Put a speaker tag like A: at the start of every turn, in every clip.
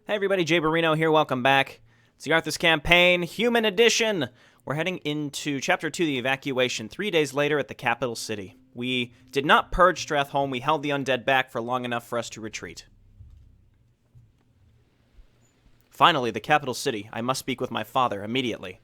A: Hey everybody, JayborinoPlays here, welcome back. It's the Arthas campaign, Human Edition! We're heading into Chapter 2, the Evacuation, 3 days later at the capital city. We did not purge Stratholme, we held the undead back for long enough for us to retreat. Finally, the capital city. I must speak with my father immediately.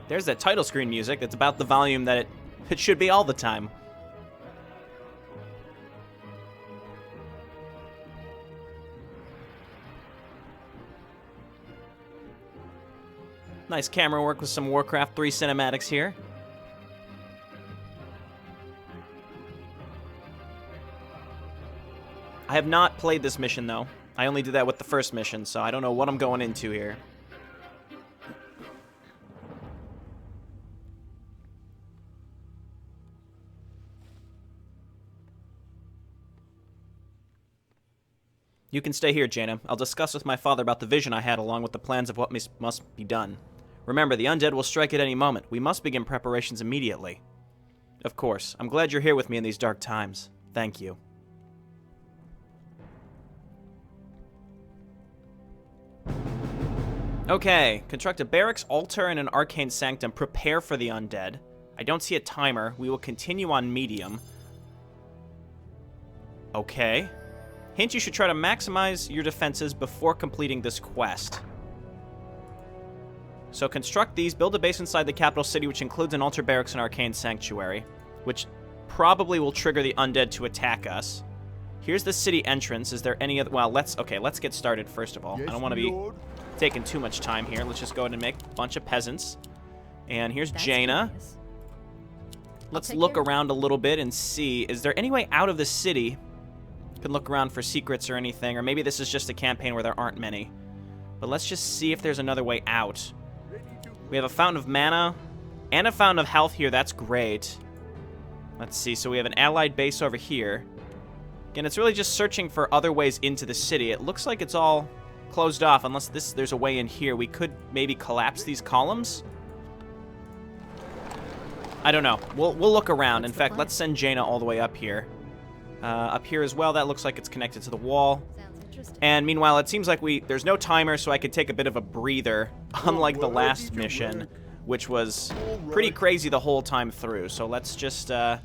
A: There's that title screen music. That's about the volume that it should be all the time. Nice camera work with some Warcraft 3 cinematics here. I have not played this mission, though. I only did that with the first mission, so I don't know what I'm going into here. You can stay here, Jaina. I'll discuss with my father about the vision I had along with the plans of what must be done. Remember, the undead will strike at any moment. We must begin preparations immediately. Of course. I'm glad you're here with me in these dark times. Thank you. Okay. Construct a barracks, altar, and an arcane sanctum. Prepare for the undead. I don't see a timer. We will continue on medium. Okay. Hint, you should try to maximize your defenses before completing this quest. So construct these, build a base inside the capital city, which includes an altar, barracks, and arcane sanctuary, which probably will trigger the undead to attack us. Here's the city entrance. Is there any other... Well, let's get started first of all.
B: Yes,
A: I don't want to be
B: Lord.
A: taking too much time here. Let's just go ahead and make a bunch of peasants. And here's Jaina.
C: Genius.
A: Let's look around a little bit and see, is there any way out of the city? Can look around for secrets or anything, or maybe this is just a campaign where there aren't many. But let's just see if there's another way out. We have a fountain of mana and a fountain of health here. That's great. Let's see. So we have an allied base over here. Again, it's really just searching for other ways into the city. It looks like it's all closed off unless there's a way in here. We could maybe collapse these columns. I don't know. We'll look around. In fact, let's send Jaina all the way up here. Up here as well, that looks like it's connected to the wall.
C: Sounds interesting.
A: And meanwhile, it seems like there's no timer, so I could take a bit of a breather, unlike the last mission, which was pretty crazy the whole time through. So let's just get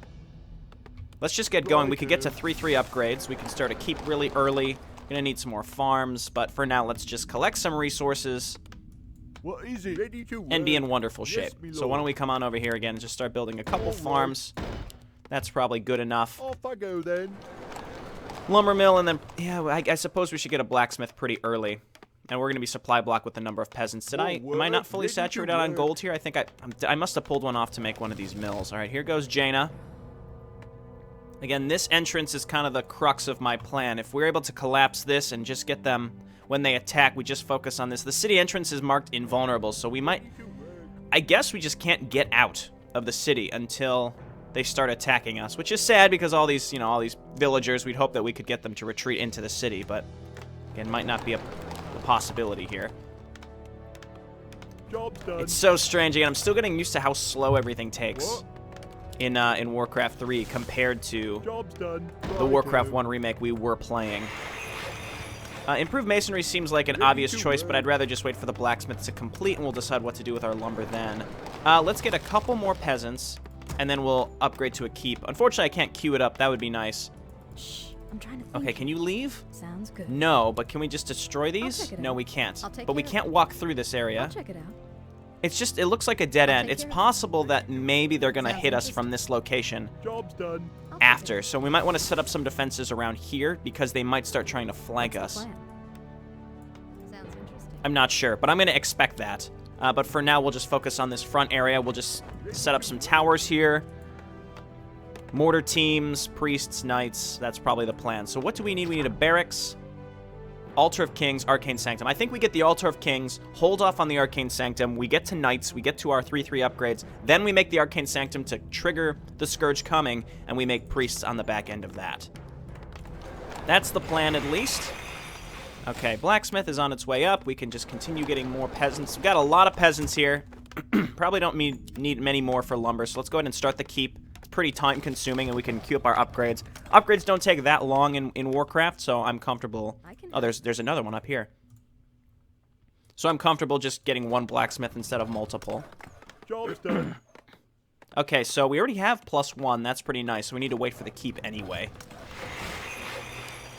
A: going. We could get to 3-3 upgrades. We can start a keep really early. Gonna need some more farms, but for now, let's just collect some resources
B: What is it? Ready to
A: and be
B: work.
A: in wonderful shape.
B: Yes, me
A: So why don't we come on over here again and just start building a couple farms. That's probably good enough.
B: Off I go then.
A: Lumber mill, and then, yeah, I suppose we should get a blacksmith pretty early. And we're going to be supply block with the number of peasants. Am I not fully saturated on gold here? I think I must have pulled one off to make one of these mills. All right, here goes Jaina. Again, this entrance is kind of the crux of my plan. If we're able to collapse this and just get them, when they attack, we just focus on this. The city entrance is marked invulnerable, so we might... I guess we just can't get out of the city until they start attacking us, which is sad because all these villagers, we'd hope that we could get them to retreat into the city, but again, might not be a possibility here.
B: Job's done.
A: It's so strange. Again, I'm still getting used to how slow everything takes
B: What?
A: in Warcraft 3 compared to
B: Job's done.
A: the Warcraft 1 remake we were playing. Improved masonry seems like an obvious choice, but I'd rather just wait for the blacksmith to complete, and we'll decide what to do with our lumber then. Let's get a couple more peasants, and then we'll upgrade to a keep. Unfortunately, I can't queue it up. That would be nice.
C: Shh, I'm trying to think.
A: Okay, can you leave?
C: Sounds good.
A: No, but can we just destroy these?
C: check it
A: No,
C: out.
A: we can't.
C: I'll take
A: But we
C: care of
A: can't
C: it.
A: walk through this
C: I'll
A: area.
C: check it out.
A: It's just, it looks like a dead
C: I'll
A: end.
C: take
A: It's
C: care of it.
A: possible that maybe they're going to
C: Sounds
A: hit us
C: interesting.
A: from this location
B: Job's done.
C: I'll take
A: after.
C: it.
A: So we might want to set up some defenses around here because they might start trying to flank
C: What's the
A: us.
C: plan? Sounds interesting.
A: I'm not sure, but I'm going to expect that. But for now, we'll just focus on this front area. We'll just set up some towers here. Mortar teams, priests, knights. That's probably the plan. So what do we need? We need a barracks. Altar of Kings, Arcane Sanctum. I think we get the Altar of Kings, hold off on the Arcane Sanctum, we get to Knights, we get to our 3/3 upgrades, then we make the Arcane Sanctum to trigger the Scourge coming, and we make Priests on the back end of that. That's the plan, at least. Okay, Blacksmith is on its way up. We can just continue getting more peasants. We've got a lot of peasants here. Probably don't need many more for lumber, so let's go ahead and start the keep. It's pretty time-consuming, and we can queue up our upgrades. Upgrades don't take that long in Warcraft, so I'm comfortable. Oh, there's another one up here. So I'm comfortable just getting one blacksmith instead of multiple.
B: Job's done.
A: Okay, so we already have +1. That's pretty nice, so we need to wait for the keep anyway.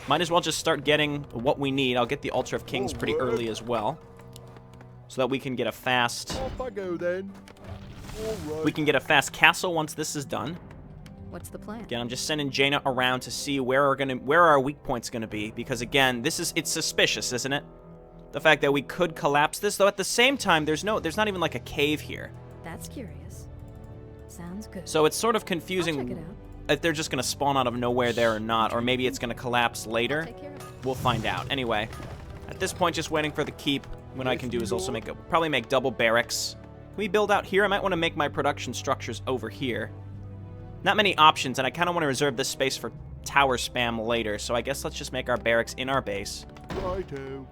A: Might as well just start getting what we need. I'll get the Altar of Kings pretty early as well, so that we can get a fast...
B: Off I go then. All right.
A: We can get a fast castle once this is done.
C: What's the plan?
A: Again, I'm just sending Jaina around to see where our weak points gonna be, because again, it's suspicious, isn't it? The fact that we could collapse this, though at the same time, there's not even like a cave here.
C: That's curious. Sounds good.
A: So it's sort of
C: I'll check
A: confusing
C: it out.
A: if they're just gonna spawn out of nowhere there or not, or maybe it's gonna collapse later.
C: Take care of it.
A: We'll find out. Anyway, at this point, just waiting for the keep. What I can do is also probably make double barracks. Can we build out here? I might want to make my production structures over here. Not many options, and I kind of want to reserve this space for tower spam later, so I guess let's just make our barracks in our base.
B: Righto.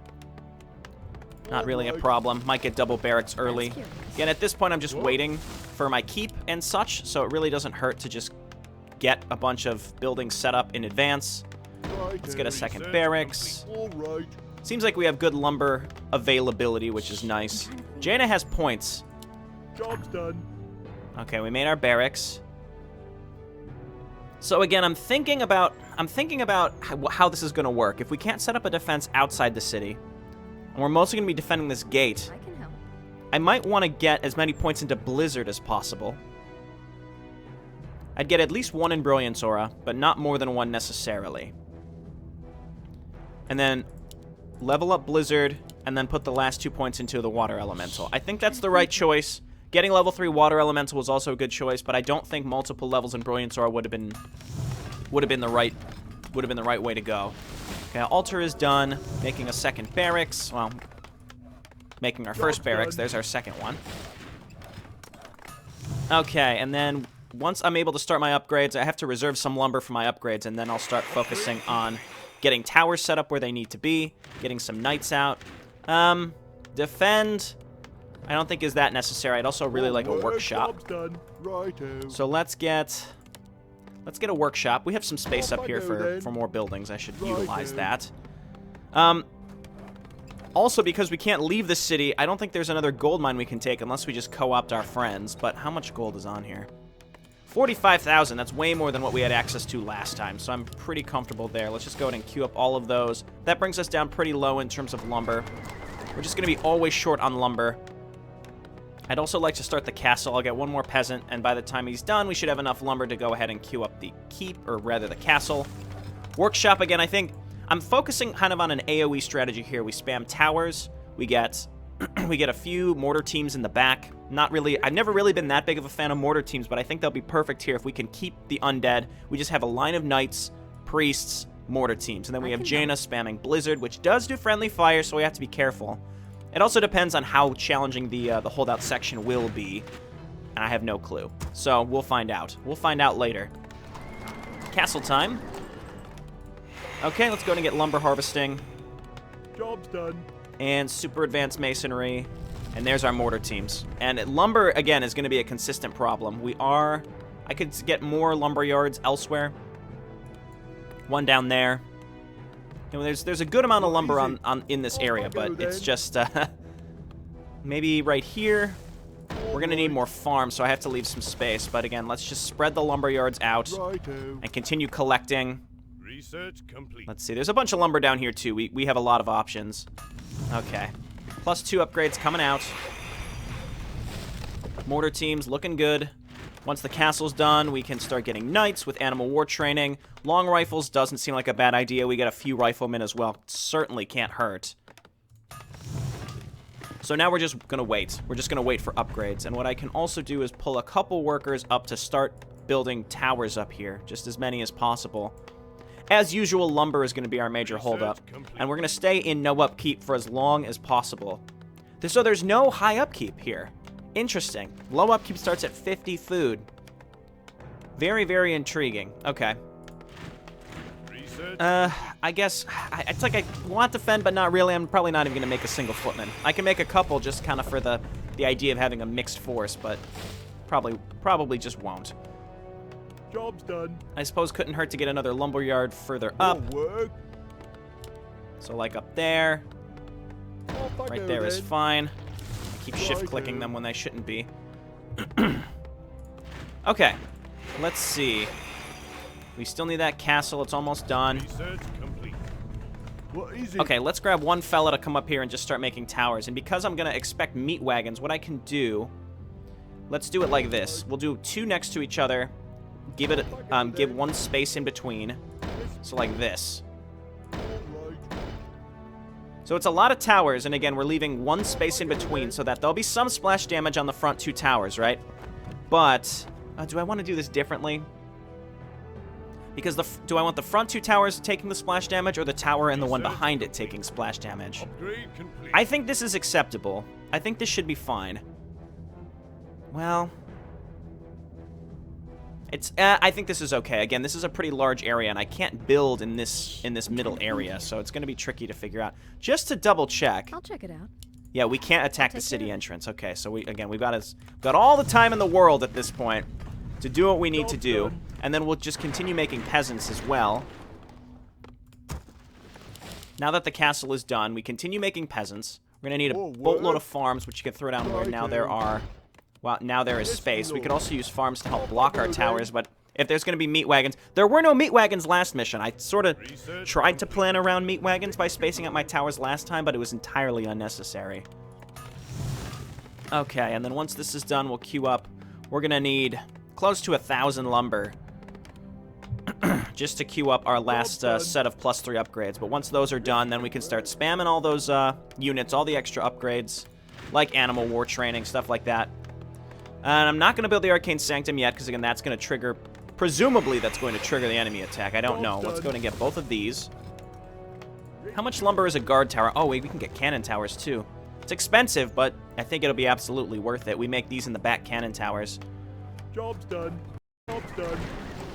A: Not really a problem. Might get double barracks early.
C: curious.
A: Again, at this point, I'm just waiting for my keep and such, so it really doesn't hurt to just get a bunch of buildings set up in advance. Let's get a second barracks.
B: All right.
A: Seems like we have good lumber availability, which is nice. Jaina has points.
B: Job's done.
A: Okay, we made our barracks. So again, I'm thinking about how this is going to work. If we can't set up a defense outside the city, and we're mostly going to be defending this gate,
C: I can help.
A: I might want to get as many points into Blizzard as possible. I'd get at least 1 in Brilliance Aura, but not more than 1 necessarily. And then level up Blizzard, and then put the last 2 points into the Water Elemental. I think that's the right choice. Getting level 3 Water Elemental was also a good choice, but I don't think multiple levels in Brilliance Aura would have been the right way to go. Okay, altar is done. Making a second barracks. Well, making our first barracks. There's our second one. Okay, and then once I'm able to start my upgrades, I have to reserve some lumber for my upgrades, and then I'll start focusing on getting towers set up where they need to be, getting some knights out. Defend, I don't think is that necessary. I'd also really like a workshop.
B: Job's done. Righto.
A: So let's get a workshop. We have some space up here for more buildings. I should utilize that. Also, because we can't leave the city, I don't think there's another gold mine we can take unless we just co-opt our friends. But how much gold is on here? 45,000. That's way more than what we had access to last time, so I'm pretty comfortable there. Let's just go ahead and queue up all of those. That brings us down pretty low in terms of lumber. We're just going to be always short on lumber. I'd also like to start the castle. I'll get 1 more peasant, and by the time he's done, we should have enough lumber to go ahead and queue up the keep, or rather the castle. Workshop, again, I think I'm focusing kind of on an AoE strategy here. We spam towers. We get a few mortar teams in the back. Not really, I've never really been that big of a fan of mortar teams, but I think they'll be perfect here if we can keep the undead. We just have a line of knights, priests, mortar teams, and then we have Jaina spamming Blizzard, which does do friendly fire, so we have to be careful. It also depends on how challenging the holdout section will be, and I have no clue. So we'll find out. We'll find out later. Castle time. Okay, let's go and get lumber harvesting.
B: Job's done.
A: And super advanced masonry. And there's our mortar teams. And lumber, again, is going to be a consistent problem. I could get more lumber yards elsewhere. One down there. You know, there's a good amount of lumber in this area, but it's just maybe right here. We're going to need more farms, so I have to leave some space. But again, let's just spread the lumber yards out and continue collecting.
B: Research complete.
A: Let's see. There's a bunch of lumber down here, too. We have a lot of options. Okay. +2 upgrades coming out. Mortar teams looking good. Once the castle's done, we can start getting knights with animal war training. Long rifles doesn't seem like a bad idea. We get a few riflemen as well. Certainly can't hurt. So now we're just going to wait. We're just going to wait for upgrades. And what I can also do is pull a couple workers up to start building towers up here. Just as many as possible. As usual, lumber is going to be our major holdup. And we're going to stay in no upkeep for as long as possible. So there's no high upkeep here. Interesting. Low upkeep starts at 50 food. Very, very intriguing. Okay. I guess, it's like I want to defend, but not really. I'm probably not even going to make a single footman. I can make a couple just kind of for the idea of having a mixed force, but probably just won't.
B: Job's done.
A: I suppose couldn't hurt to get another lumberyard further up. So like up there. Right there is fine. I keep shift-clicking them when they shouldn't be. Okay, let's see. We still need that castle. It's almost done. Okay, let's grab one fella to come up here and just start making towers. And because I'm going to expect meat wagons, what I can do... Let's do it like this. We'll do 2 next to each other. Give it, give one space in between. So like this. So it's a lot of towers, and again, we're leaving 1 space in between so that there'll be some splash damage on the front 2 towers, right? But, do I want to do this differently? Because do I want the front 2 towers taking the splash damage, or the tower and the one behind it taking splash damage? I think this is acceptable. I think this should be fine. Well... I think this is okay. Again, this is a pretty large area, and I can't build in this middle area, so it's going to be tricky to figure out. Just to double check.
C: I'll check it out.
A: Yeah, we can't attack the city entrance. Okay, so we've got all the time in the world at this point to do what we need to do, and then we'll just continue making peasants as well. Now that the castle is done, we continue making peasants. We're going to need a boatload of farms, which you can throw down where now there are... Well, now there is space. We could also use farms to help block our towers, but if there's going to be meat wagons... There were no meat wagons last mission. I sort of tried to plan around meat wagons by spacing out my towers last time, but it was entirely unnecessary. Okay, and then once this is done, we'll queue up. We're going to need close to 1,000 lumber just to queue up our last set of +3 upgrades. But once those are done, then we can start spamming all those units, all the extra upgrades, like animal war training, stuff like that. And I'm not going to build the Arcane Sanctum yet, because, again, that's going to trigger... Presumably, that's going to trigger the enemy attack. I don't know. Let's go and get both of these. How much lumber is a guard tower? Oh, wait, we can get cannon towers, too. It's expensive, but I think it'll be absolutely worth it. We make these in the back cannon towers.
B: Job's done. Job's done.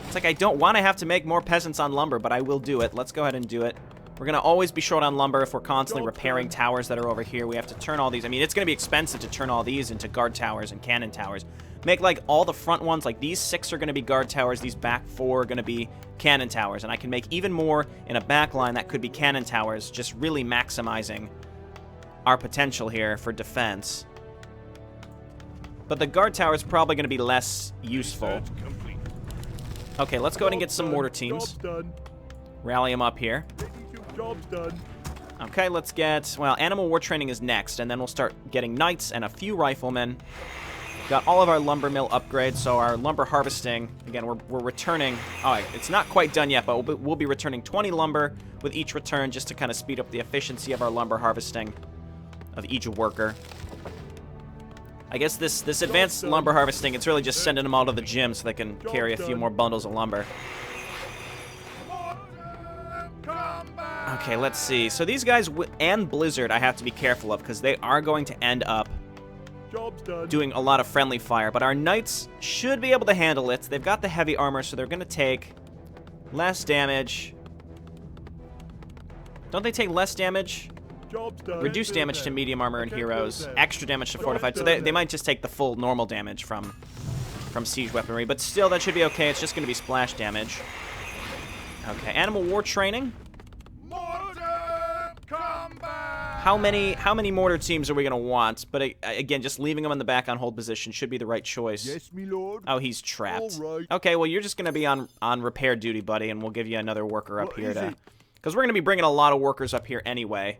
A: It's like I don't want to have to make more peasants on lumber, but I will do it. Let's go ahead and do it. We're going to always be short on lumber if we're constantly repairing towers that are over here. We have to turn all these. I mean, it's going to be expensive to turn all these into guard towers and cannon towers. Make, like, all the front ones, like, these 6 are going to be guard towers. These back 4 are going to be cannon towers. And I can make even more in a back line that could be cannon towers, just really maximizing our potential here for defense. But the guard tower is probably going to be less useful. Okay, let's go ahead and get some mortar teams. Rally them up here.
B: Job's done.
A: Okay, let's get... Well, animal war training is next, and then we'll start getting knights and a few riflemen. Got all of our lumber mill upgrades, so our lumber harvesting... Again, we're returning... Oh, it's not quite done yet, but we'll be returning 20 lumber with each return just to kind of speed up the efficiency of our lumber harvesting of each worker. I guess this advanced lumber harvesting, it's really just sending them all to the gym so they can carry a few more bundles of lumber. Okay, let's see. So these guys and Blizzard I have to be careful of because they are going to end up doing a lot of friendly fire. But our knights should be able to handle it. They've got the heavy armor, so they're going to take less damage. Don't they take less damage? Reduce damage to medium armor and heroes. Extra damage to fortified. So they might just take the full normal damage from siege weaponry. But still, that should be okay. It's just going to be splash damage. Okay, animal war training. How many mortar teams are we going to want? But again, just leaving them in the back on hold position should be the right choice.
B: Yes, me lord.
A: Oh, he's trapped.
B: All right.
A: Okay, well, you're just going to be on repair duty, buddy, and we'll give you another worker up here to... Because we're going to be bringing a lot of workers up here anyway.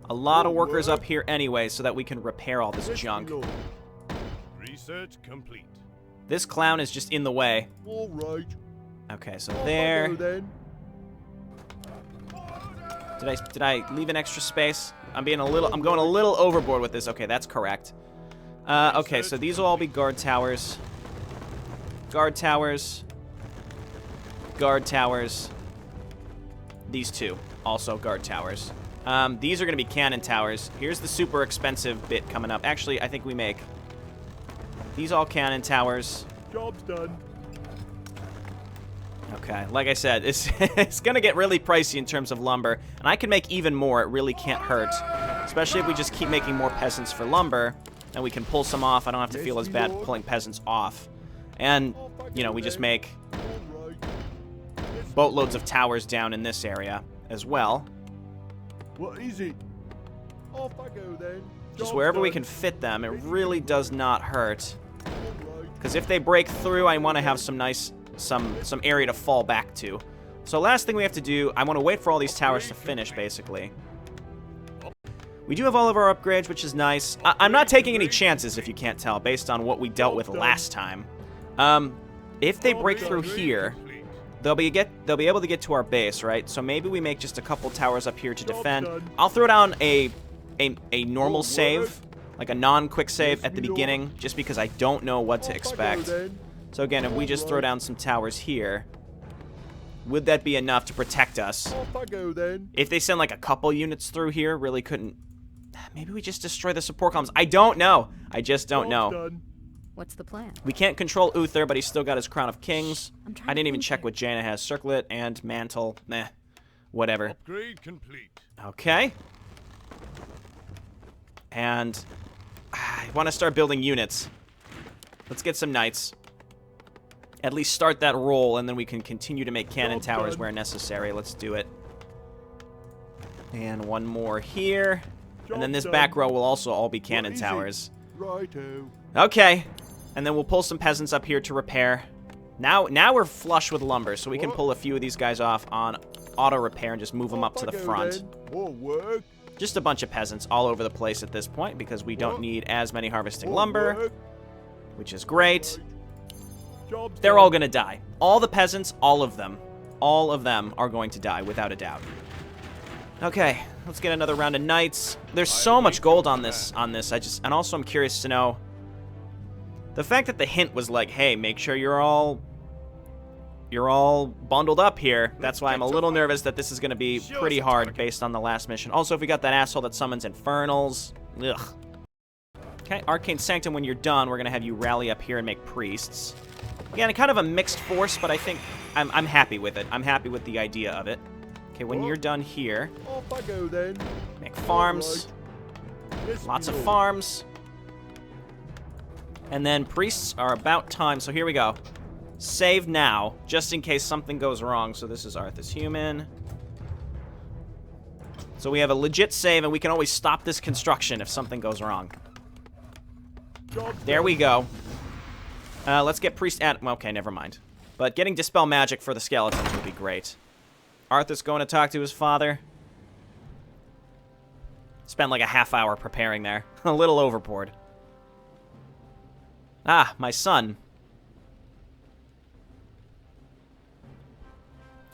A: A lot of workers up here anyway, so that we can repair all this junk.
B: Research complete.
A: This clown is just in the way.
B: All right.
A: Okay, so there. Did I leave an extra space? I'm going a little overboard with this. Okay, that's correct. Okay, so these will all be guard towers. Guard towers. guard towers. These two, also guard towers. These are going to be cannon towers. Here's the super expensive bit coming up. Actually, I think we make these all cannon towers.
B: Job's done.
A: Okay, like I said, it's going to get really pricey in terms of lumber, and I can make even more. It really can't hurt, especially if we just keep making more peasants for lumber, and we can pull some off. I don't have to feel as bad pulling peasants off. And, you know, we just make boatloads of towers down in this area as well.
B: What is it? Off I go then.
A: Just wherever we can fit them, it really does not hurt. Because if they break through, I want to have some nice, some area to fall back to. So last thing we have to do, I want to wait for all these towers to finish, basically. We do have all of our upgrades, which is nice. I'm not taking any chances, if you can't tell, based on what we dealt with last time. If they break through here, they'll be able to get to our base, right? So maybe we make just a couple towers up here to defend. I'll throw down a normal save, like a non-quick save at the beginning, just because I don't know what to expect. So again, if we just throw down some towers here, would that be enough to protect us? If they send like a couple units through here, really couldn't. Maybe we just destroy the support columns. I don't know. I just don't know.
C: What's the plan?
A: We can't control Uther, but he's still got his Crown of Kings. I didn't even check
C: here.
A: what Jaina has. Circlet and Mantle. Meh. Whatever.
B: Upgrade complete.
A: Okay. And I want to start building units. Let's get some knights. At least start that roll, and then we can continue to make cannon towers where necessary. Let's do it. And one more here. And then this back row will also all be cannon towers.
B: Righto.
A: Okay. And then we'll pull some peasants up here to repair. Now we're flush with lumber, so we can pull a few of these guys off on auto repair and just move them up to the front.
B: More work.
A: Just a bunch of peasants all over the place at this point because we don't need as many harvesting lumber, which is great. They're all going to die. All the peasants, all of them are going to die without a doubt. Okay, let's get another round of knights. There's so much gold on this. And also I'm curious to know the fact that the hint was like, hey, make sure you're all bundled up here. That's why I'm a little nervous that this is going to be pretty hard based on the last mission. Also, if we got that asshole that summons infernals. Ugh. Okay, Arcane Sanctum, when you're done, we're going to have you rally up here and make priests. Again, kind of a mixed force, but I think I'm happy with it. I'm happy with the idea of it. Okay, when you're done here,
B: Off I go then.
A: make farms. Lots of farms. And then priests are about time, so here we go. Save now, just in case something goes wrong. So this is Arthas human. So we have a legit save, and we can always stop this construction if something goes wrong. There we go. Let's get priest at... Okay, never mind. But getting Dispel Magic for the skeletons would be great. Arthas going to talk to his father. Spent like a half hour preparing there. A little overboard. Ah, my son.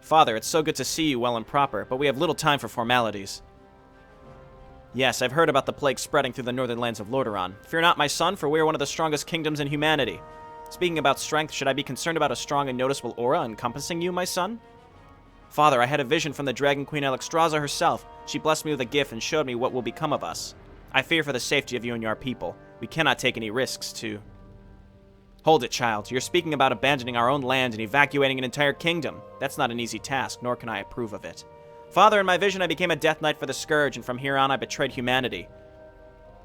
A: Father, it's so good to see you well and proper, but we have little time for formalities. Yes, I've heard about the plague spreading through the northern lands of Lordaeron. Fear not, my son, for we are one of the strongest kingdoms in humanity. Speaking about strength, should I be concerned about a strong and noticeable aura encompassing you, my son? Father, I had a vision from the Dragon Queen Alexstraza herself. She blessed me with a gift and showed me what will become of us. I fear for the safety of you and your people. We cannot take any risks to... Hold it, child. You're speaking about abandoning our own land and evacuating an entire kingdom. That's not an easy task, nor can I approve of it. Father, in my vision I became a death knight for the Scourge, and from here on I betrayed humanity.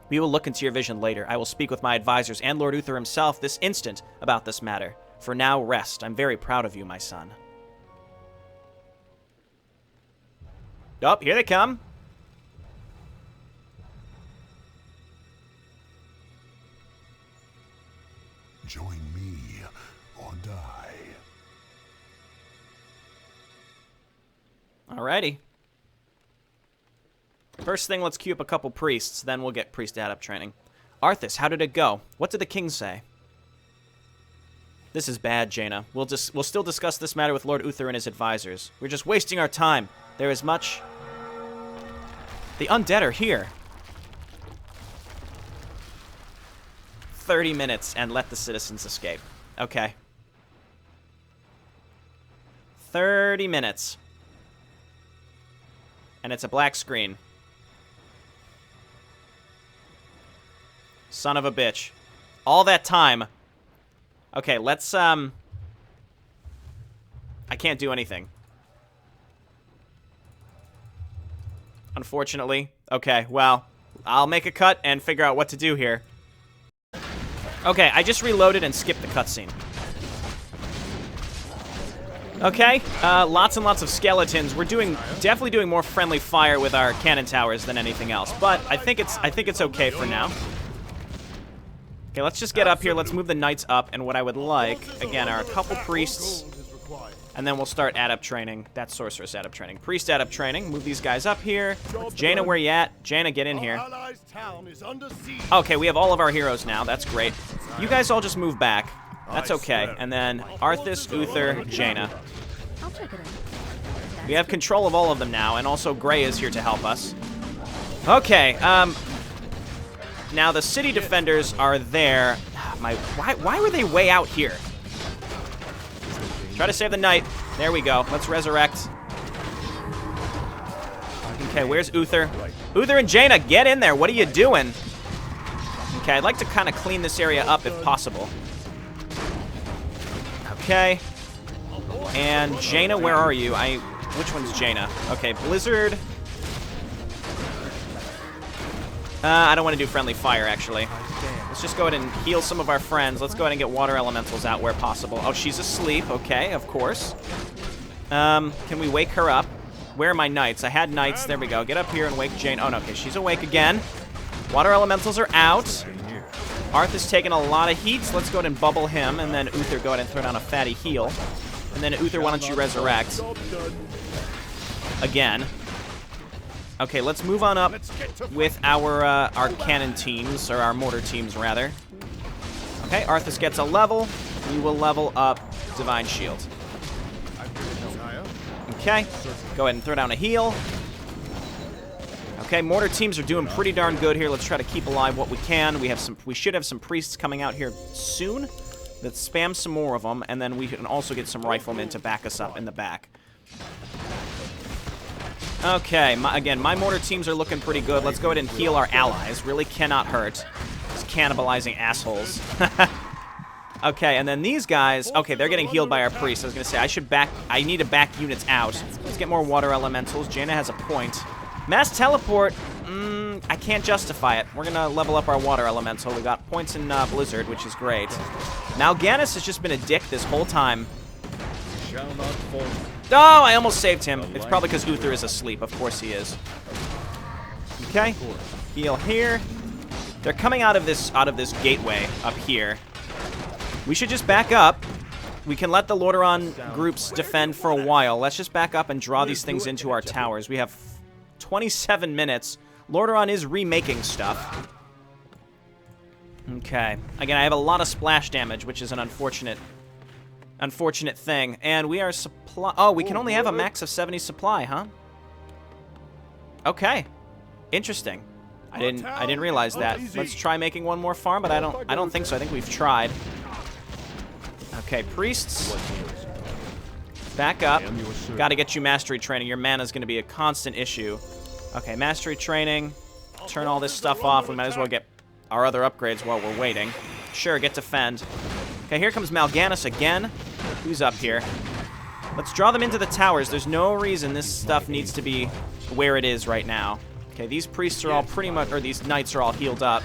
A: We will look into your vision later. I will speak with my advisors and Lord Uther himself this instant about this matter. For now, rest. I'm very proud of you, my son. Oh, here they come.
D: Join me or die.
A: Alrighty. First thing, let's queue up a couple priests, then we'll get priest add-up training. Arthas, how did it go? What did the king say? This is bad, Jaina. We'll still discuss this matter with Lord Uther and his advisors. We're just wasting our time. There is much... The undead are here. 30 minutes and let the citizens escape. Okay. 30 minutes. And it's a black screen. Son of a bitch. All that time. Okay, let's, I can't do anything. Unfortunately. Okay, well, I'll make a cut and figure out what to do here. Okay, I just reloaded and skipped the cutscene. Okay, lots and lots of skeletons. We're definitely doing more friendly fire with our cannon towers than anything else, but I think it's okay for now. Okay, let's just get up here. Let's move the knights up, and what I would like, again, are a couple priests, and then we'll start adept training. That's sorceress adept training. Priest adept training. Move these guys up here. Jaina, where you at? Jaina, get in here. Okay, we have all of our heroes now. That's great. You guys all just move back. That's okay. And then Arthas, Uther, Jaina.
C: I'll check it out.
A: We have control of all of them now, and also Gray is here to help us. Okay, now the city defenders are there. Why were they way out here? Try to save the knight. There we go. Let's resurrect. Okay, where's Uther? Uther and Jaina, get in there. What are you doing? Okay, I'd like to kind of clean this area up if possible. Okay. And Jaina, where are you? Which one's Jaina? Okay, Blizzard. I don't want to do friendly fire, actually. Let's just go ahead and heal some of our friends. Let's go ahead and get water elementals out where possible. Oh, she's asleep. Okay, of course. Can we wake her up? Where are my knights? I had knights. There we go. Get up here and wake Jane. Oh, no. Okay, she's awake again. Water elementals are out. Arthas taking a lot of heat, so let's go ahead and bubble him, and then Uther, go ahead and throw down a fatty heal. And then Uther, why don't you resurrect? Again. Okay, let's move on up with our cannon teams, or our mortar teams, rather. Okay, Arthas gets a level. We will level up Divine Shield. Okay, go ahead and throw down a heal. Okay, mortar teams are doing pretty darn good here. Let's try to keep alive what we can. We should have some priests coming out here soon. Let's spam some more of them, and then we can also get some riflemen to back us up in the back. Okay, again, my mortar teams are looking pretty good. Let's go ahead and heal our allies. Really cannot hurt. These cannibalizing assholes. Okay, and then these guys, okay, they're getting healed by our priests. I was going to say, I need to back units out. Let's get more water elementals. Jaina has a point. Mass teleport, I can't justify it. We're going to level up our water elemental. We got points in Blizzard, which is great. Mal'Ganis has just been a dick this whole time. Oh, I almost saved him. It's probably because Uther is asleep. Of course he is. Okay, heal here. They're coming out of this gateway up here. We should just back up. We can let the Lordaeron groups defend for a while. Let's just back up and draw these things into our towers. We have 27 minutes. Lordaeron is remaking stuff. Okay. Again, I have a lot of splash damage, which is an unfortunate thing. And we are supply. Oh, we can only have a max of 70 supply, huh? Okay. Interesting. I didn't realize that. Let's try making one more farm, but I don't think so. I think we've tried. Okay, priests. Back up. Got to get you mastery training. Your mana's going to be a constant issue. Okay, mastery training. Turn all this stuff off. We might as well get our other upgrades while we're waiting. Sure, get defend. Okay, here comes Mal'Ganis again. Who's up here? Let's draw them into the towers. There's no reason this stuff needs to be where it is right now. Okay, these priests are all pretty much, or these knights are all healed up.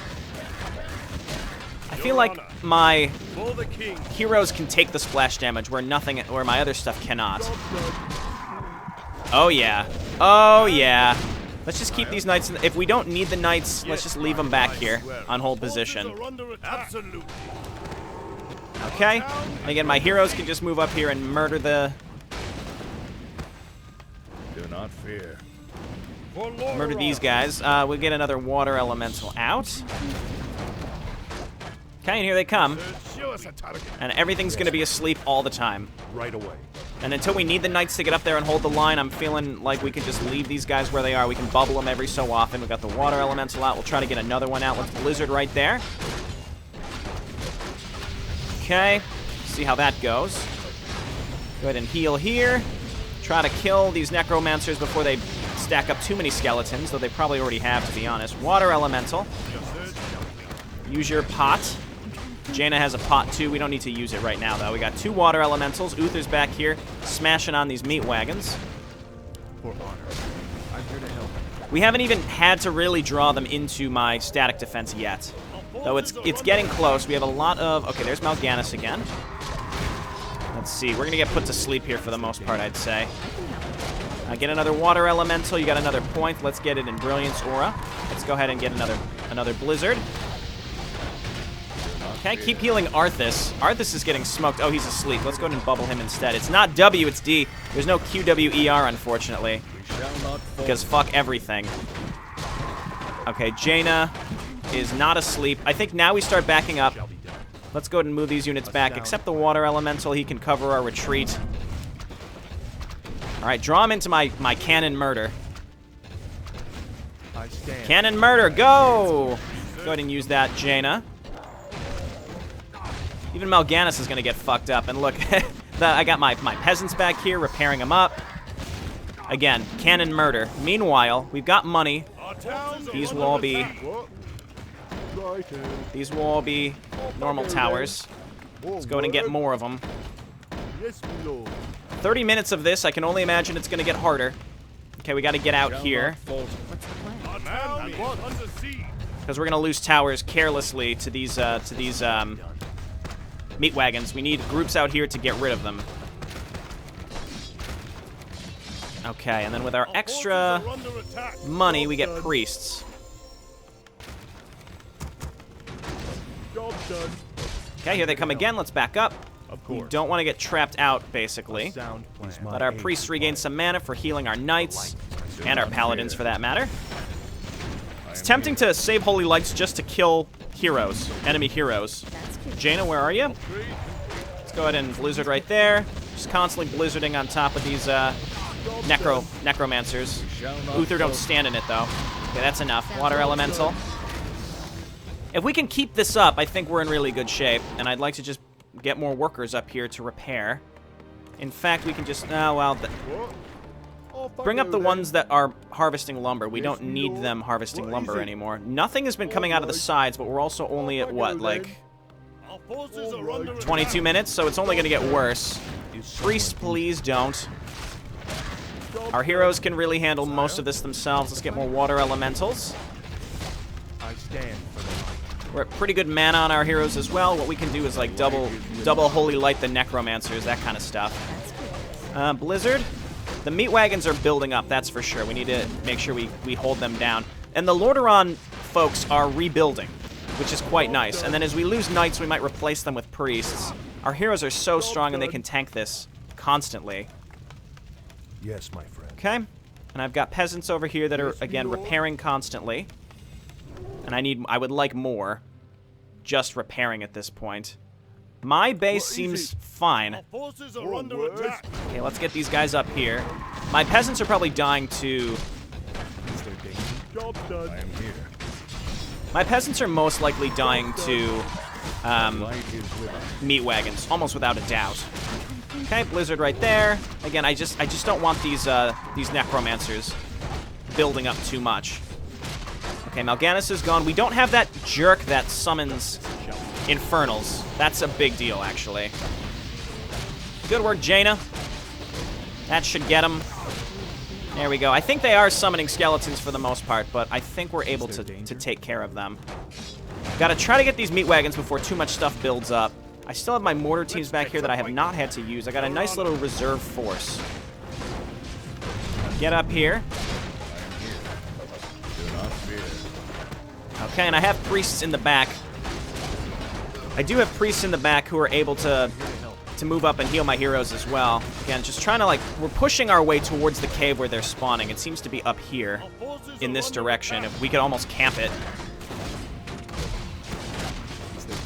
A: I feel like my heroes can take the splash damage where my other stuff cannot. Oh yeah. Oh yeah. Let's just keep these knights. If we don't need the knights, let's just leave them back here on hold position. Okay. And again, my heroes can just move up here and murder the...
B: Do not fear.
A: Murder these guys. We'll get another water elemental out. Okay, and here they come. And everything's going to be asleep all the time.
B: Right away.
A: And until we need the knights to get up there and hold the line, I'm feeling like we can just leave these guys where they are. We can bubble them every so often. We got the water elemental out. We'll try to get another one out. Let's Blizzard right there. Okay. See how that goes. Go ahead and heal here. Try to kill these necromancers before they stack up too many skeletons, though they probably already have, to be honest. Water elemental. Use your pot. Jaina has a pot too. We don't need to use it right now, though. We got 2 water elementals. Uther's back here smashing on these meat wagons.
B: For honor. I'm here to help.
A: We haven't even had to really draw them into my static defense yet. Though it's getting close. We have a lot of... Okay, there's Mal'Ganis again. Let's see. We're going to get put to sleep here for the most part, I'd say. Get another water elemental. You got another point. Let's get it in Brilliance Aura. Let's go ahead and get another Blizzard. Okay, keep healing Arthas. Arthas is getting smoked. Oh, he's asleep. Let's go ahead and bubble him instead. It's not W, it's D. There's no QWER, unfortunately. Because fuck everything. Okay, Jaina is not asleep. I think now we start backing up. Let's go ahead and move these units back. Except the water elemental. He can cover our retreat. All right, draw him into my cannon murder. Cannon murder, go! Go ahead and use that, Jaina. Even Mal'Ganis is going to get fucked up. And look, I got my peasants back here repairing them up. Again, cannon murder. Meanwhile, we've got money. These will all be normal towers. Let's go ahead and get more of them.
B: Yes, my lord.
A: 30 minutes of this, I can only imagine it's going to get harder. Okay, we got to get out here.
C: What's the plan?
A: Because we're going to lose towers carelessly to these meat wagons. We need groups out here to get rid of them. Okay, and then with our extra money, we get priests.
B: Job done.
A: Okay, here they come again. Let's back up.
B: Of
A: We
B: course.
A: don't want to get trapped out, basically.
B: Sound plan.
A: Let our priests regain some mana for healing our knights, and our paladins, for that matter. It's tempting to save holy lights just to kill heroes, enemy heroes.
C: That's cute.
A: Jaina, where are you? Let's go ahead and blizzard right there. Just constantly blizzarding on top of these necromancers. Uther don't stand in it, though. Okay, that's enough. Water elemental. If we can keep this up, I think we're in really good shape, and I'd like to just get more workers up here to repair. In fact, we can just... Oh, well... Bring up the ones that are harvesting lumber. We don't need them harvesting lumber anymore. Nothing has been coming out of the sides, but we're also only at, what, like... 22 minutes, so it's only going to get worse. Priest, please don't. Our heroes can really handle most of this themselves. Let's get more water elementals.
B: I stand for the light.
A: We're at pretty good mana on our heroes as well. What we can do is like double holy light the necromancers, that kind of stuff. Blizzard. The meat wagons are building up, that's for sure. We need to make sure we hold them down. And the Lordaeron folks are rebuilding, which is quite nice. And then as we lose knights, we might replace them with priests. Our heroes are so strong and they can tank this constantly.
D: Yes, my friend.
A: Okay. And I've got peasants over here that are, again, repairing constantly. And I would like more just repairing at this point. My base seems fine. Okay, let's get these guys up here. My peasants are probably dying to...
B: Job done.
D: I am here.
A: My peasants are most likely dying to
D: Light is living.
A: meat wagons, almost without a doubt. Okay, blizzard right there. Again, I just don't want these necromancers building up too much. Okay, Mal'Ganis is gone. We don't have that jerk that summons infernals. That's a big deal, actually. Good work, Jaina. That should get him. There we go. I think they are summoning skeletons for the most part, but I think we're able to take care of them. Gotta try to get these meat wagons before too much stuff builds up. I still have my mortar teams back here that I have not had to use. I got a nice little reserve force. Get up here. Okay, and I have priests in the back. I do have priests in the back who are able to move up and heal my heroes as well. Again, just trying to, like, we're pushing our way towards the cave where they're spawning. It seems to be up here in this direction. If we could almost camp it.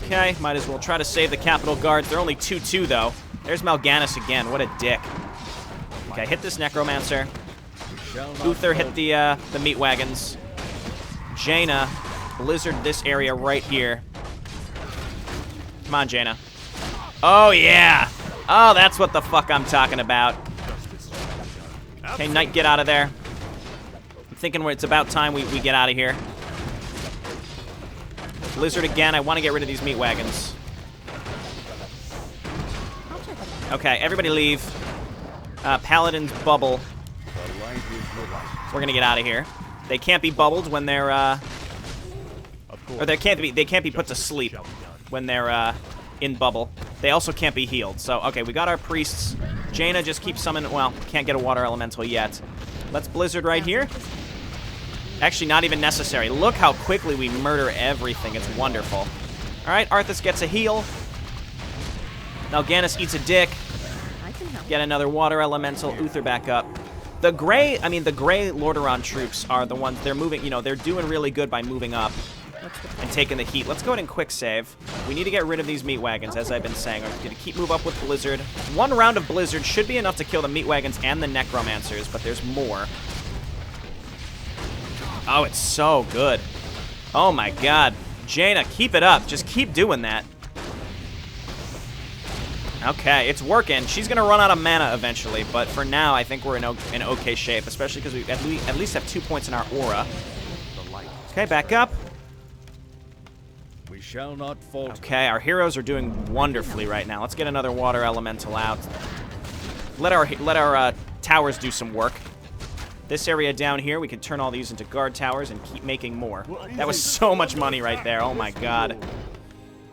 A: Okay, might as well try to save the Capital Guards. They're only 2-2, though. There's Mal'Ganis again. What a dick. Okay, hit this Necromancer. Uther hit the meat wagons. Jaina blizzard this area right here. Come on, Jaina. Oh, yeah. Oh, that's what the fuck I'm talking about. Okay, Knight, get out of there. I'm thinking it's about time we get out of here. Blizzard again. I want to get rid of these meat wagons. Okay, everybody leave. Paladins bubble. We're going to get out of here. They can't be bubbled when they're... Or they can't be put to sleep when they're in bubble. They also can't be healed. So, okay, we got our priests. Jaina just keeps summoning... Well, can't get a water elemental yet. Let's Blizzard right here. Actually, not even necessary. Look how quickly we murder everything. It's wonderful. All right, Arthas gets a heal. Mal'Ganis eats a dick. Get another water elemental. Uther back up. The gray Lordaeron troops are the ones, they're moving, they're doing really good by moving up and taking the heat. Let's go ahead and quick save. We need to get rid of these meat wagons, as I've been saying. We're going to keep move up with Blizzard. One round of Blizzard should be enough to kill the meat wagons and the necromancers, but there's more. Oh, it's so good. Oh my god. Jaina, keep it up. Just keep doing that. Okay, it's working. She's going to run out of mana eventually, but for now, I think we're in okay shape, especially because we at least have 2 points in our aura. Okay, back up.
B: We shall not falter.
A: Okay, our heroes are doing wonderfully right now. Let's get another water elemental out. Let our towers do some work. This area down here, we can turn all these into guard towers and keep making more. That was so much money right there. Oh my god.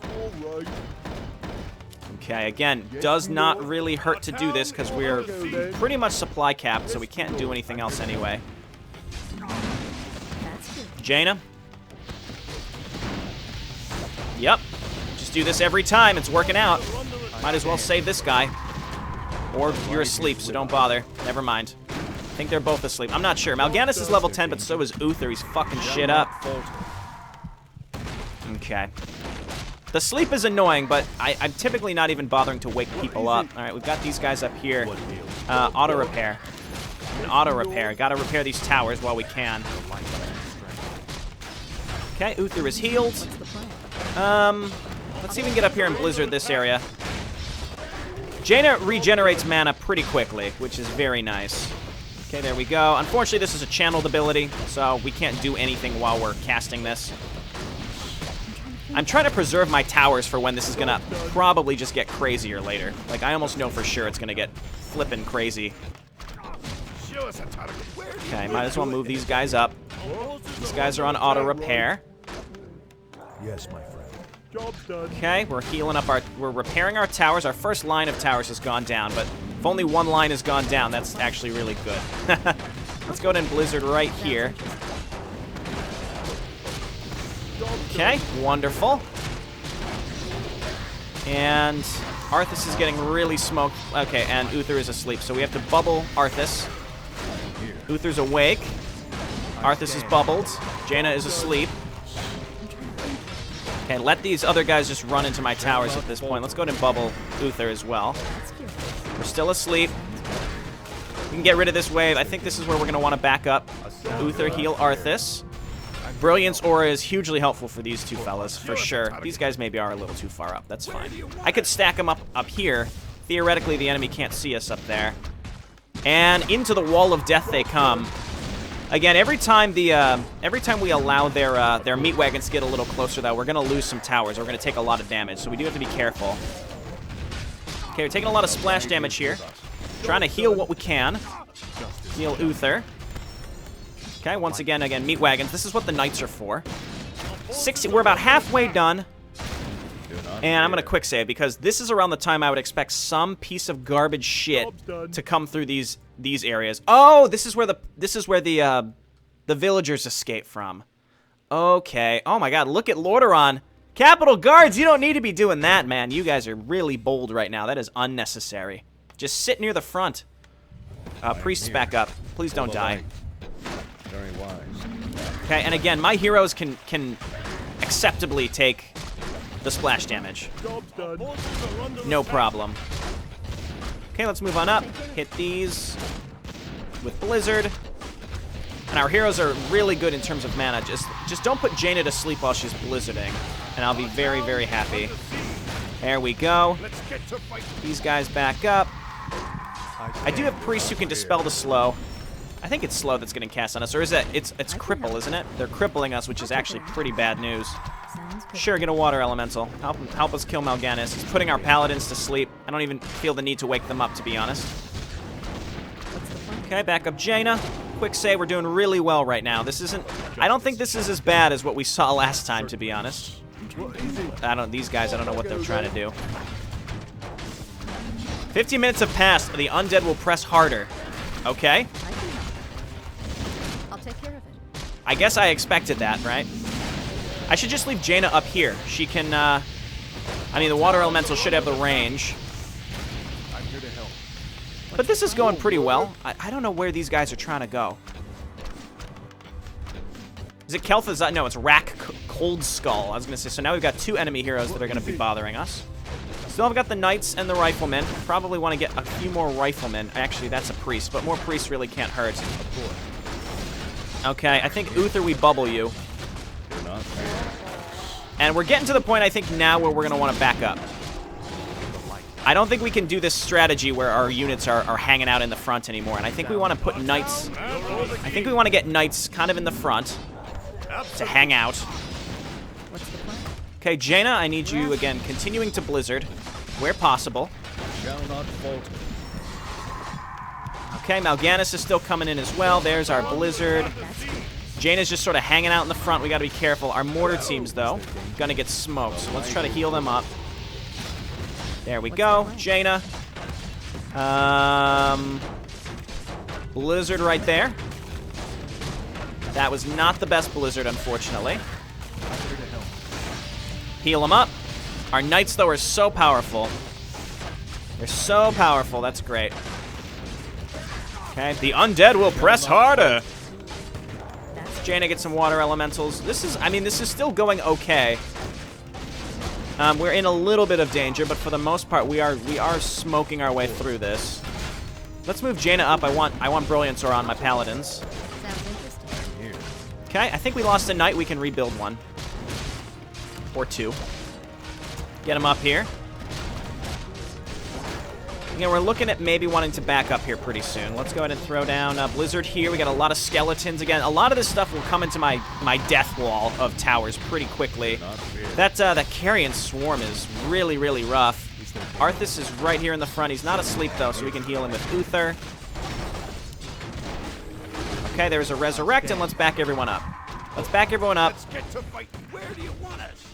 B: All right.
A: Okay, again, does not really hurt to do this because we're pretty much supply capped, so we can't do anything else anyway. Jaina? Yep. Just do this every time. It's working out. Might as well save this guy. Or you're asleep, so don't bother. Never mind. I think they're both asleep. I'm not sure. Mal'Ganis is level 10, but so is Uther. He's fucking shit up. Okay. The sleep is annoying, but I'm typically not even bothering to wake people up. All right, we've got these guys up here. Auto repair. Auto repair. Got to repair these towers while we can. Okay, Uther is healed. Let's even get up here and Blizzard this area. Jaina regenerates mana pretty quickly, which is very nice. Okay, there we go. Unfortunately, this is a channeled ability, so we can't do anything while we're casting this. I'm trying to preserve my towers for when this is going to probably just get crazier later. Like, I almost know for sure it's going to get flippin' crazy. Okay, might as well move these guys up. These guys are on auto repair.
D: Yes, my friend.
B: Job's done.
A: Okay, we're healing up we're repairing our towers. Our first line of towers has gone down, but if only one line has gone down, that's actually really good. Let's go ahead and Blizzard right here. Okay, wonderful. And Arthas is getting really smoked. Okay, and Uther is asleep, so we have to bubble Arthas. Uther's awake. Arthas is bubbled. Jaina is asleep. Okay, let these other guys just run into my towers at this point. Let's go ahead and bubble Uther as well. We're still asleep. We can get rid of this wave. I think this is where we're going to want to back up. Uther, heal Arthas. Brilliance Aura is hugely helpful for these two fellas, for sure. These guys maybe are a little too far up. That's fine. I could stack them up here. Theoretically, the enemy can't see us up there. And into the wall of death they come. Again, every time we allow their meat wagons to get a little closer, though, we're going to lose some towers. We're going to take a lot of damage, so we do have to be careful. Okay, we're taking a lot of splash damage here. Trying to heal what we can. Heal Uther. Okay, once again, meat wagons. This is what the knights are for. 60. We're about halfway done. And I'm going to quick save because this is around the time I would expect some piece of garbage shit to come through these areas. Oh, this is where the villagers escape from. Okay. Oh my god, look at Lordaeron. Capital Guards, you don't need to be doing that, man. You guys are really bold right now. That is unnecessary. Just sit near the front. Priests back up. Please don't die.
B: Very wise.
A: Okay, and again, my heroes can acceptably take the splash damage.
B: Job's done.
A: No problem. Okay, let's move on up. Hit these with Blizzard. And our heroes are really good in terms of mana. Just don't put Jaina to sleep while she's blizzarding, and I'll be very, very happy. There we go. These guys back up. I do have priests who can dispel the slow. I think it's slow that's getting cast on us, or is that it's cripple, isn't it? They're crippling us, which is actually pretty bad news. Sure, get a water elemental. Help us kill Mal'Ganis. He's putting our paladins to sleep. I don't even feel the need to wake them up, to be honest. Okay, back up Jaina. Quick save, we're doing really well right now. This isn't... I don't think this is as bad as what we saw last time, to be honest. These guys, I don't know what they're trying to do. 15 minutes have passed. The undead will press harder. Okay.
C: I'll take care of it.
A: I guess I expected that, right? I should just leave Jaina up here. She can, I mean, the water elemental should have the range.
B: I'm here to help.
A: But this is going pretty well. I don't know where these guys are trying to go. Is it Kel'Thuzad? No, it's Rack Cold Skull. I was going to say, so now we've got 2 enemy heroes that are going to be bothering us. Still have got the Knights and the Riflemen. Probably want to get a few more Riflemen. Actually, that's a Priest, but more Priests really can't hurt. Okay, I think Uther, we bubble you. And we're getting to the point, I think, now where we're going to want to back up. I don't think we can do this strategy where our units are hanging out in the front anymore. And I think we want to put Knights... I think we want to get Knights kind of in the front to hang out.
C: What's the plan?
A: Okay, Jaina, I need you, again, continuing to Blizzard where possible.
B: Shall not falter.
A: Okay, Mal'Ganis is still coming in as well. There's our Blizzard. Jaina's just sort of hanging out in the front. We got to be careful. Our mortar teams, though, gonna get smoked. So let's try to heal them up. There we go. Jaina. Blizzard right there. That was not the best Blizzard, unfortunately. Heal them up. Our Knights, though, are so powerful. They're so powerful. That's great. Okay, the undead will press harder. Jaina gets some water elementals. This is, I mean, this is still going okay. We're in a little bit of danger, but for the most part, we are smoking our way through this. Let's move Jaina up. I want Brilliance Aura on my paladins.
C: Sounds interesting.
A: Okay, I think we lost a knight. We can rebuild one. Or 2. Get him up here. Again, we're looking at maybe wanting to back up here pretty soon. Let's go ahead and throw down Blizzard here. We got a lot of skeletons. Again, a lot of this stuff will come into my death wall of towers pretty quickly. That Carrion Swarm is really, really rough. Arthas is right here in the front. He's not asleep, though, so we can heal him with Uther. Okay, there's a Resurrect, and let's back everyone up. Let's back everyone up.
B: Let's get to fight. Where do you want us?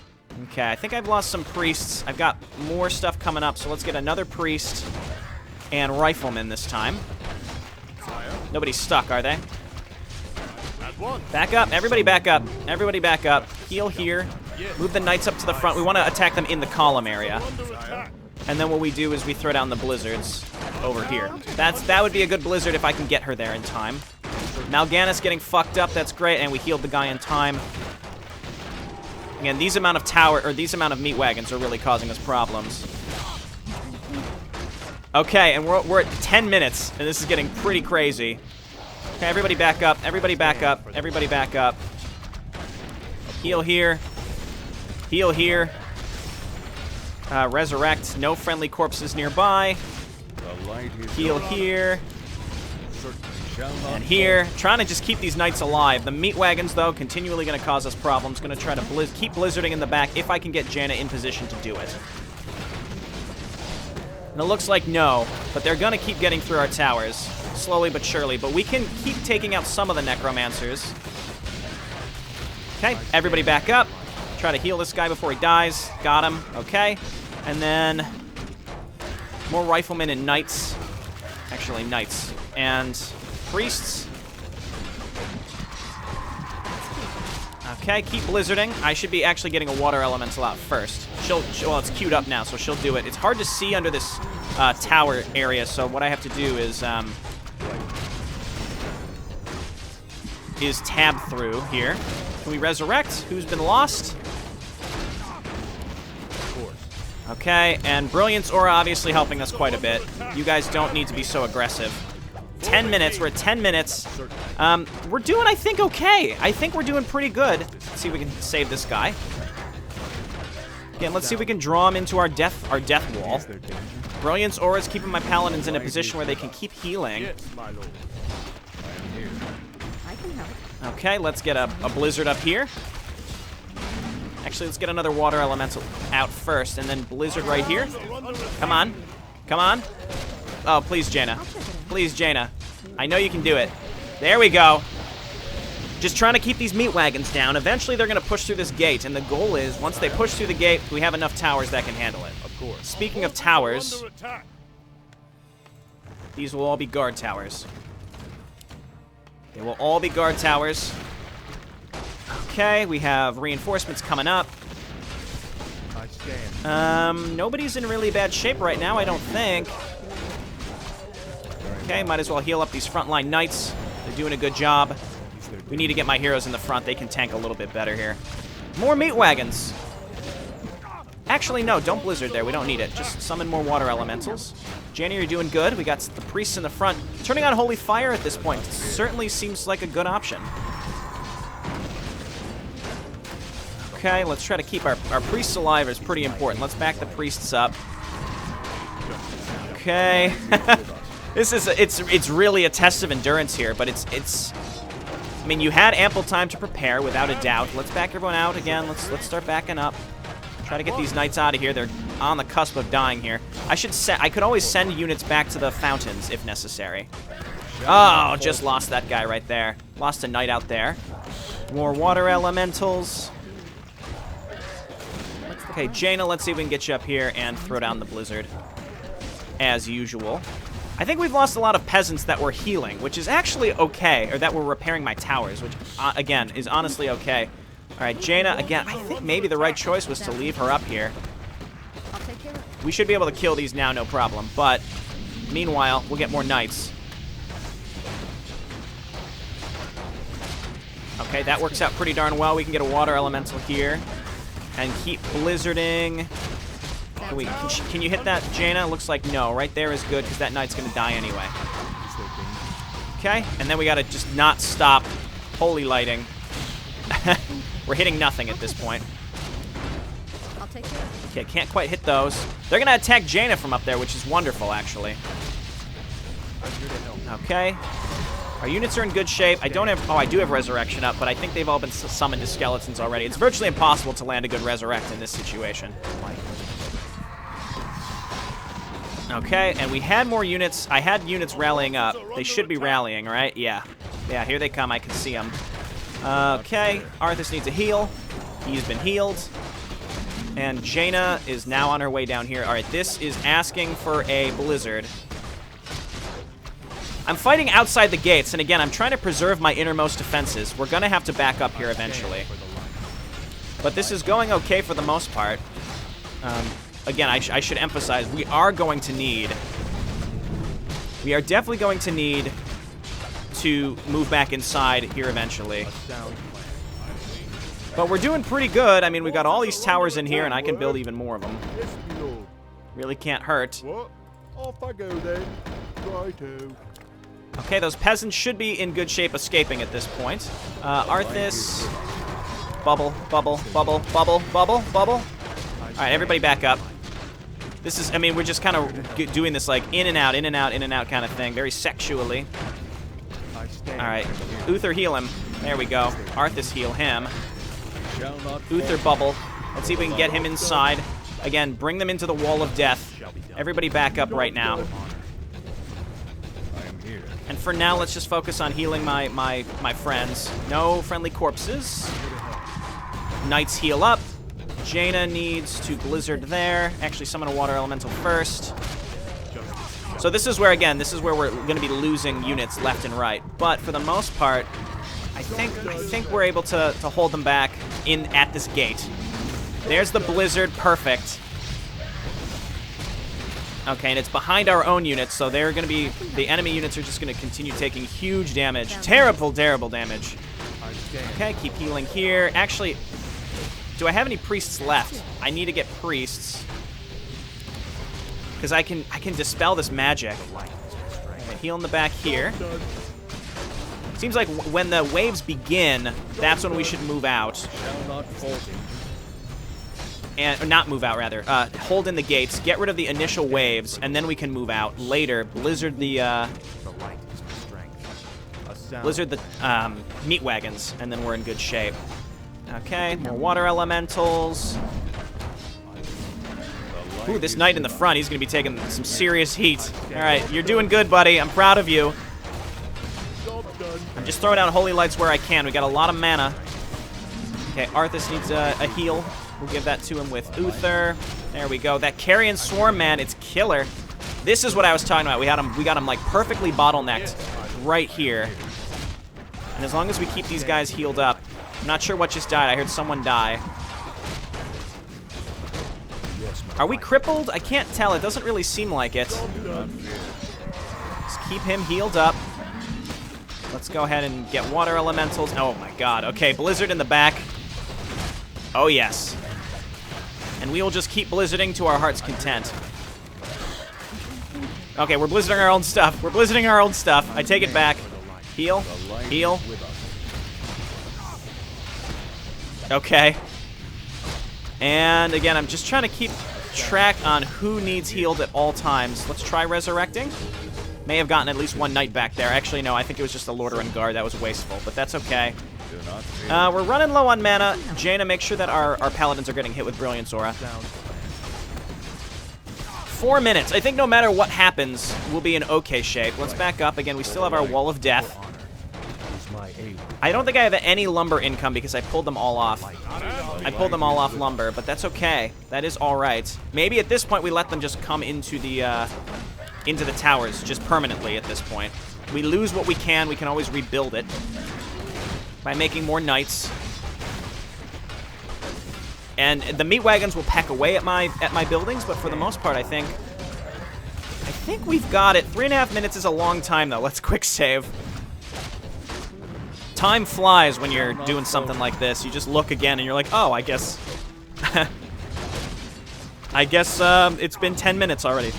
A: Okay, I think I've lost some priests. I've got more stuff coming up, so let's get another priest and rifleman this time. Nobody's stuck, are they? Back up. Everybody back up. Everybody back up. Heal here. Move the knights up to the front. We want to attack them in the column area. And then what we do is we throw down the blizzards over here. That would be a good blizzard if I can get her there in time. Mal'Ganis getting fucked up. That's great, and we healed the guy in time. Again, these amount of meat wagons are really causing us problems. Okay, and we're at 10 minutes, and this is getting pretty crazy. Okay, everybody back up. Everybody back up. Everybody back up. Heal here. Heal here. Resurrect. No friendly corpses nearby. Heal here. And here. Trying to just keep these knights alive. The meat wagons, though, continually going to cause us problems. Going to try to keep blizzarding in the back if I can get Jaina in position to do it. And it looks like no, but they're going to keep getting through our towers. Slowly but surely. But we can keep taking out some of the necromancers. Okay, everybody back up. Try to heal this guy before he dies. Got him. Okay. And then more riflemen and knights. Actually, knights. And priests. Okay, keep blizzarding. I should be actually getting a water elemental out first. Well, it's queued up now, so she'll do it. It's hard to see under this tower area, so what I have to do is tab through here. Can we resurrect? Who's been lost? Okay, and Brilliance Aura obviously helping us quite a bit. You guys don't need to be so aggressive. 10 minutes. We're at 10 minutes. We're doing, I think, okay. I think we're doing pretty good. Let's see if we can save this guy. Yeah, let's see if we can draw them into our death wall.
B: Is there danger?
A: Brilliance Aura's keeping my paladins in a position where they can keep healing.
B: Yes, my lord. I am here.
C: I can help.
A: Okay, let's get a blizzard up here. Actually, let's get another water elemental out first, and then blizzard right here. Come on. Come on. Oh, please, Jaina. Please, Jaina. I know you can do it. There we go. Just trying to keep these meat wagons down. Eventually, they're going to push through this gate, and the goal is, once they push through the gate, we have enough towers that can handle it.
B: Of course.
A: Speaking of towers,
B: Under attack.
A: these will all be guard towers. They will all be guard towers. Okay, we have reinforcements coming up.
B: I stand.
A: Nobody's in really bad shape right now, I don't think. Okay, might as well heal up these frontline knights. They're doing a good job. We need to get my heroes in the front. They can tank a little bit better here. More meat wagons. Actually, no, don't blizzard there. We don't need it. Just summon more water elementals. Jaina, you're doing good. We got the priests in the front. Turning on Holy Fire at this point certainly seems like a good option. Okay, let's try to keep our priests alive. It's pretty important. Let's back the priests up. Okay. It's really a test of endurance here, but it's I mean, you had ample time to prepare, without a doubt. Let's back everyone out again. Let's start backing up. Try to get these knights out of here. They're on the cusp of dying here. I could always send units back to the fountains if necessary. Oh, just lost that guy right there. Lost a knight out there. More water elementals. Okay, Jaina, let's see if we can get you up here and throw down the blizzard. As usual. I think we've lost a lot of peasants that were healing, which is actually okay, or that were repairing my towers, which, again, is honestly okay. All right, Jaina, again, I think maybe the right choice was to leave her up here.
C: I'll take care of it.
A: We should be able to kill these now, no problem, but meanwhile, we'll get more knights. Okay, that works out pretty darn well. We can get a water elemental here and keep blizzarding. Can you hit that, Jaina? Looks like no. Right there is good, because that knight's going to die anyway.
B: Is there danger?
A: Okay, and then we got to just not stop holy lighting. We're hitting nothing at this point.
C: I'll take care of
A: Okay, can't quite hit those. They're going to attack Jaina from up there, which is wonderful, actually.
B: I'm here to help.
A: Okay. Our units are in good shape. I don't have... Oh, I do have Resurrection up, but I think they've all been summoned to skeletons already. It's virtually impossible to land a good Resurrect in this situation. Okay, and we had more units. I had units rallying up. They should be rallying, right? Yeah. Yeah, here they come. I can see them. Okay, Arthas needs a heal. He's been healed. And Jaina is now on her way down here. All right, this is asking for a blizzard. I'm fighting outside the gates, and again, I'm trying to preserve my innermost defenses. We're going to have to back up here eventually. But this is going okay for the most part. Again, I should emphasize, we are going to need... We are definitely going to need to move back inside here eventually.
B: Sound plan.
A: But we're doing pretty good. I mean, we've got all these towers in here, and I can build even more of them.
B: Yes, my lord.
A: Really can't hurt.
B: What? Off I go then. Righto.
A: Okay, those peasants should be in good shape escaping at this point. Arthas... Bubble, bubble, bubble, bubble, bubble, bubble. All right, everybody back up. This is, I mean, we're just kind of doing this like in and out, in and out, in and out kind of thing, very sexually.
B: I stand.
A: All right, Uther heal him. There we go. Arthas heal him. Uther bubble. Let's see if we can get him inside. Again, bring them into the wall of death. Everybody back up right now.
B: I am here.
A: And for now, let's just focus on healing my friends. No friendly corpses. Knights heal up. Jaina needs to blizzard there. Actually, summon a water elemental first. So this is where, again, this is where we're going to be losing units left and right. But for the most part, I think we're able to hold them back at this gate. There's the blizzard, perfect. Okay, and it's behind our own units, so they're going to be, the enemy units are just going to continue taking huge damage. Terrible, terrible damage. Okay, keep healing here. Actually, do I have any priests left? I need to get priests. Because I can dispel this magic. Okay, heal in the back here. Seems like when the waves begin, that's when we should move out. and or not move out rather. Hold in the gates, get rid of the initial waves, and then we can move out later. Blizzard the meat wagons, and then we're in good shape. Okay, more water elementals. Ooh, this knight in the front, he's gonna be taking some serious heat. All right, you're doing good, buddy. I'm proud of you. I'm just throwing out holy lights where I can. We got a lot of mana. Okay, Arthas needs a heal. We'll give that to him with Uther. There we go. That Carrion Swarm, man, it's killer. This is what I was talking about. We got him like perfectly bottlenecked right here. And as long as we keep these guys healed up, I'm not sure what just died. I heard someone die. Are we crippled? I can't tell. It doesn't really seem like it. Just keep him healed up. Let's go ahead and get water elementals. Oh my god. Okay, Blizzard in the back. Oh yes. And we will just keep blizzarding to our heart's content. Okay, we're blizzarding our own stuff. We're blizzarding our own stuff. I take it back. Heal. Heal. Okay. And again, I'm just trying to keep track on who needs healed at all times. Let's try resurrecting. May have gotten at least one knight back there. Actually, no, I think it was just a Lordaeron guard. That was wasteful, but that's okay. We're running low on mana. Jaina, make sure that our paladins are getting hit with Brilliance Aura. 4 minutes. I think no matter what happens, we'll be in okay shape. Let's back up. Again, we still have our Wall of Death. I don't think I have any lumber income because I pulled them all off. I pulled them all off lumber, but that's okay. That is all right. Maybe at this point we let them just come into the towers just permanently at this point. We lose what we can always rebuild it by making more knights. And the meat wagons will peck away at my buildings, but for the most part, I think we've got it. 3.5 minutes is a long time, though. Let's quick save. Time flies when you're doing something like this. You just look again, and you're like, oh, I guess... I guess it's been 10 minutes already.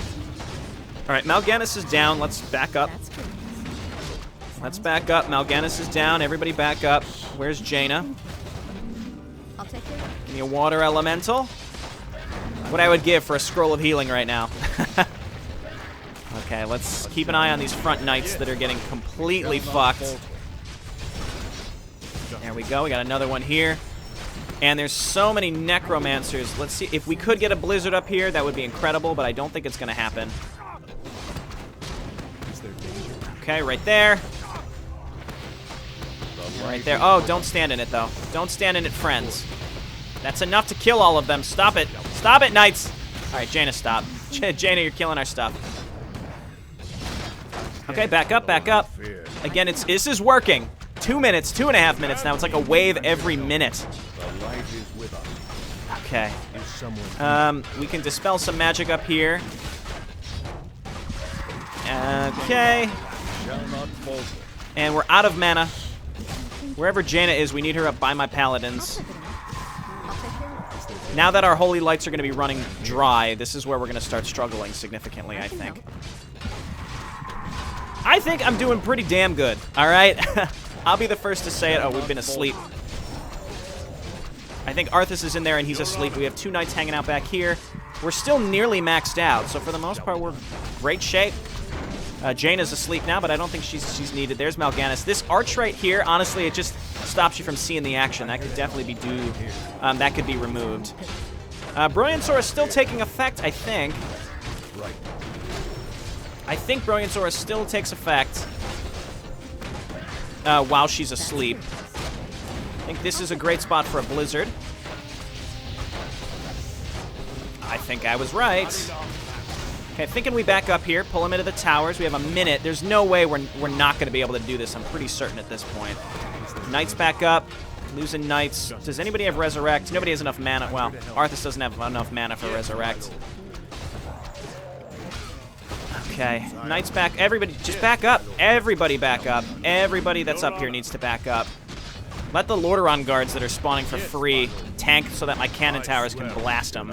A: All right, Mal'Ganis is down. Let's back up. Let's back up. Mal'Ganis is down. Everybody back up. Where's Jaina?
C: I'll take care of it.
A: Give me a water elemental. What I would give for a scroll of healing right now. Okay, let's keep an eye on these front knights that are getting completely fucked. There we go. We got another one here. And there's so many necromancers. Let's see. If we could get a blizzard up here, that would be incredible, but I don't think it's going to happen. Okay, right there. Right there. Oh, don't stand in it, though. Don't stand in it, friends. That's enough to kill all of them. Stop it. Stop it, knights. All right, Jaina, stop. Jaina, you're killing our stuff. Okay, back up, back up. Again, this is working. 2 minutes, 2.5 minutes now. It's like a wave every minute. Okay. We can dispel some magic up here. Okay. And we're out of mana. Wherever Jaina is, we need her up by my paladins. Now that our holy lights are going to be running dry, this is where we're going to start struggling significantly, I think. I think I'm doing pretty damn good, all right? I'll be the first to say it. Oh, we've been asleep. I think Arthas is in there, and he's asleep. We have 2 knights hanging out back here. We're still nearly maxed out, so for the most part, we're in great shape. Jaina's asleep now, but I don't think she's needed. There's Mal'Ganis. This arch right here, honestly, it just stops you from seeing the action. That could definitely be that could be removed. Brilliance Aura is still taking effect, I think. I think Brilliance Aura still takes effect while she's asleep. I think this is a great spot for a blizzard. I think I was right. Okay, thinking we back up here, pull him into the towers. We have a minute. There's no way we're not going to be able to do this. I'm pretty certain at this point. Knights back up. Losing knights. Does anybody have resurrect? Nobody has enough mana. Well, Arthas doesn't have enough mana for resurrect. Okay, knights back. Everybody, just back up. Everybody back up. Everybody that's up here needs to back up. Let the Lordaeron guards that are spawning for free tank so that my cannon towers can blast them.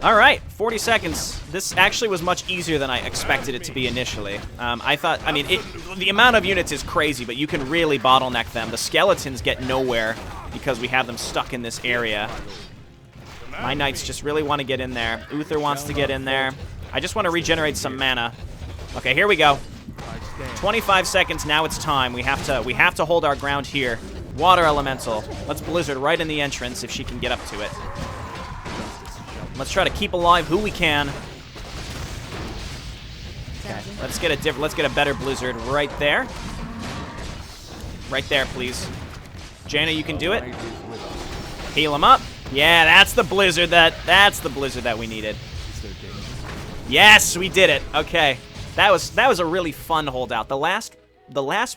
A: All right, 40 seconds. This actually was much easier than I expected it to be initially. I mean, the amount of units is crazy, but you can really bottleneck them. The skeletons get nowhere because we have them stuck in this area. My knights just really want to get in there. Uther wants to get in there. I just want to regenerate some mana. Okay, here we go. 25 seconds, now it's time. We have to hold our ground here. Water Elemental. Let's Blizzard right in the entrance if she can get up to it. Let's try to keep alive who we can. Okay, let's get a better Blizzard right there. Right there, please. Jaina, you can do it. Heal him up. Yeah, that's the Blizzard that we needed. Yes, we did it. Okay. That was a really fun holdout. The last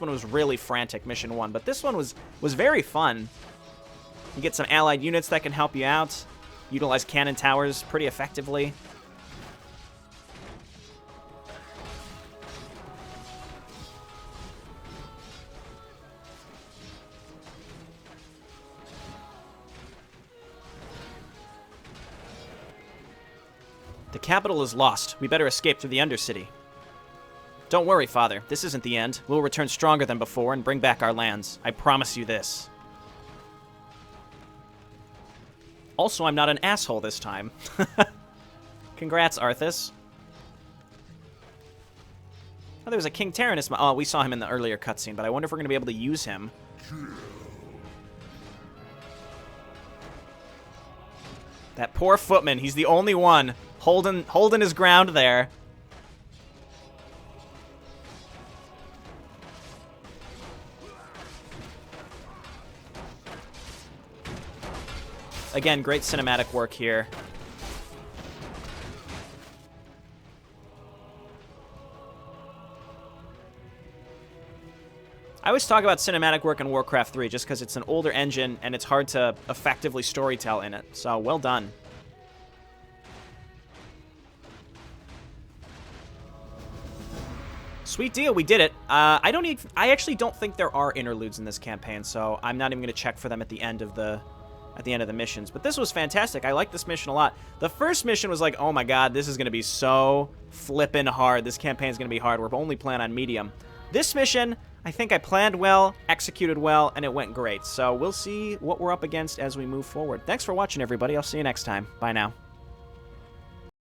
A: one was really frantic, mission 1, but this one was very fun. You get some allied units that can help you out. Utilize cannon towers pretty effectively. The capital is lost. We better escape through the Undercity. Don't worry, Father. This isn't the end. We'll return stronger than before and bring back our lands. I promise you this. Also, I'm not an asshole this time. Congrats, Arthas. Oh, there was a King Tyrannus. Oh, we saw him in the earlier cutscene, but I wonder if we're going to be able to use him. That poor footman. He's the only one holding his ground there. Again, great cinematic work here. I always talk about cinematic work in Warcraft 3 just because it's an older engine and it's hard to effectively storytell in it. So, well done. Sweet deal, we did it. I actually don't think there are interludes in this campaign, so I'm not even going to check for them at the end of the missions. But this was fantastic. I like this mission a lot. The first mission was like, oh my god, this is going to be so flippin' hard. This campaign is going to be hard. We're only playing on medium. This mission, I think I planned well, executed well, and it went great. So we'll see what we're up against as we move forward. Thanks for watching, everybody. I'll see you next time. Bye now.